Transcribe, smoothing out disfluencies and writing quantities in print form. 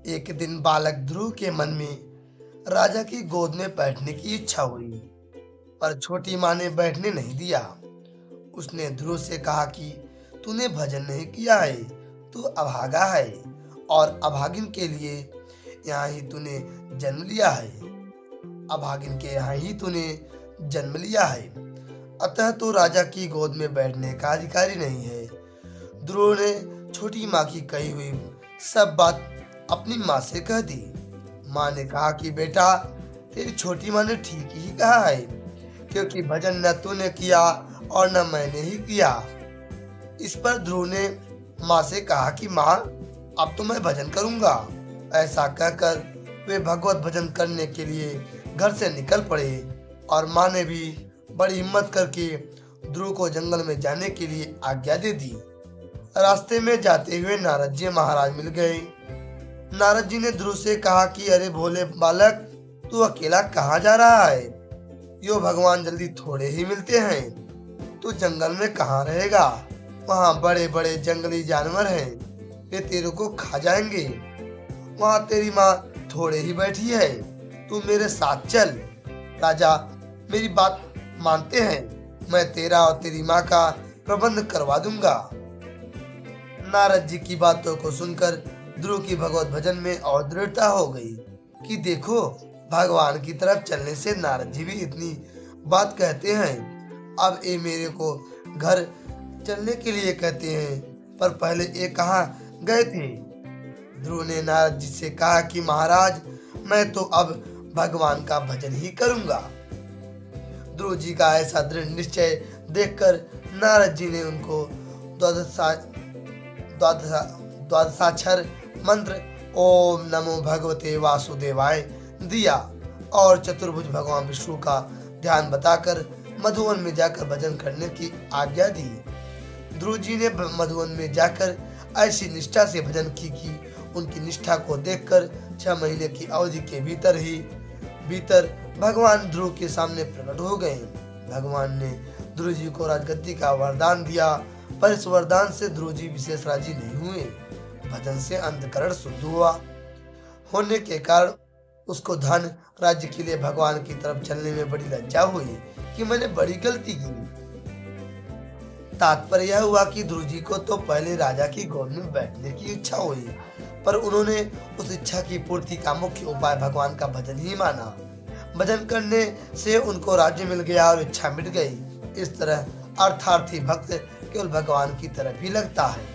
एक दिन बालक ध्रुव के मन में राजा की गोद में बैठने की इच्छा हुई, पर छोटी माँ ने बैठने नहीं दिया। उसने ध्रुव से कहा कि तूने भजन नहीं किया है, तू अभागा है और अभागिन के लिए यहाँ ही तूने जन्म लिया है। अभागिन के यहाँ ही तूने जन्म लिया है, अतः तो राजा की गोद में बैठने का अधिकारी नहीं है। ध्रुव ने छोटी माँ की कही हुई सब बात अपनी माँ से कह दी। माँ ने कहा कि बेटा, तेरी छोटी माँ ने ठीक ही कहा है, क्योंकि भजन न तूने किया और न मैंने ही किया। इस पर ध्रुव ने माँ से कहा कि माँ, अब तो मैं भजन करूंगा। ऐसा कहकर वे भगवत भजन करने के लिए घर से निकल पड़े और माँ ने भी बड़ी हिम्मत करके ध्रुव को जंगल में जाने के लिए आज्ञा दे दी। रास्ते में जाते हुए नारद जी महाराज मिल गए। नारद जी ने ध्रुव से कहा कि अरे भोले बालक, तू अकेला कहाँ जा रहा है? यो भगवान जल्दी थोड़े ही मिलते हैं, तू जंगल में कहाँ रहेगा? वहाँ बड़े बड़े जंगली जानवर हैं, वे तेरे को खा जाएंगे। वहाँ तेरी माँ थोड़े ही बैठी है, तू मेरे साथ चल। राजा मेरी बात मानते हैं, मैं तेरा और तेरी माँ का प्रबंध करवा दूंगा। नारद जी की बातों को सुनकर ध्रुव की भगवत भजन में और दृढ़ता हो गई कि देखो, भगवान की तरफ चलने से नारद जी भी इतनी बात कहते हैं। अब ये मेरे को घर चलने के लिए कहते हैं, पर पहले ये कहाँ गए थे? ध्रुव ने नारद जी से कहा कि महाराज, मैं तो अब भगवान का भजन ही करूंगा। ध्रुव जी का ऐसा दृढ़ निश्चय देखकर नारद जी ने उनको द्वादशाक्षर मंत्र ओम नमो भगवते वासुदेवाय दिया और चतुर्भुज भगवान विष्णु का ध्यान बताकर मधुवन में जाकर भजन करने की आज्ञा दी। ध्रुव जी ने मधुवन में जाकर ऐसी निष्ठा से भजन की कि उनकी निष्ठा को देखकर 6 महीने की अवधि के भीतर भगवान ध्रुव के सामने प्रकट हो गए। भगवान ने ध्रुव जी को राजगद्दी का वरदान दिया, पर इस वरदान से ध्रुव जी विशेष राजी नहीं हुए। भजन से अंतकरण शुद्ध हुआ होने के कारण उसको धन राज्य के लिए भगवान की तरफ चलने में बड़ी लज्जा हुई कि मैंने बड़ी गलती की। तात्पर्य यह हुआ कि ध्रुव जी को तो पहले राजा की गोद में बैठने की इच्छा हुई, पर उन्होंने उस इच्छा की पूर्ति का मुख्य उपाय भगवान का भजन ही माना। भजन करने से उनको राज्य मिल गया और इच्छा मिट गई। इस तरह अर्थार्थी भक्त केवल भगवान की तरफ ही लगता है।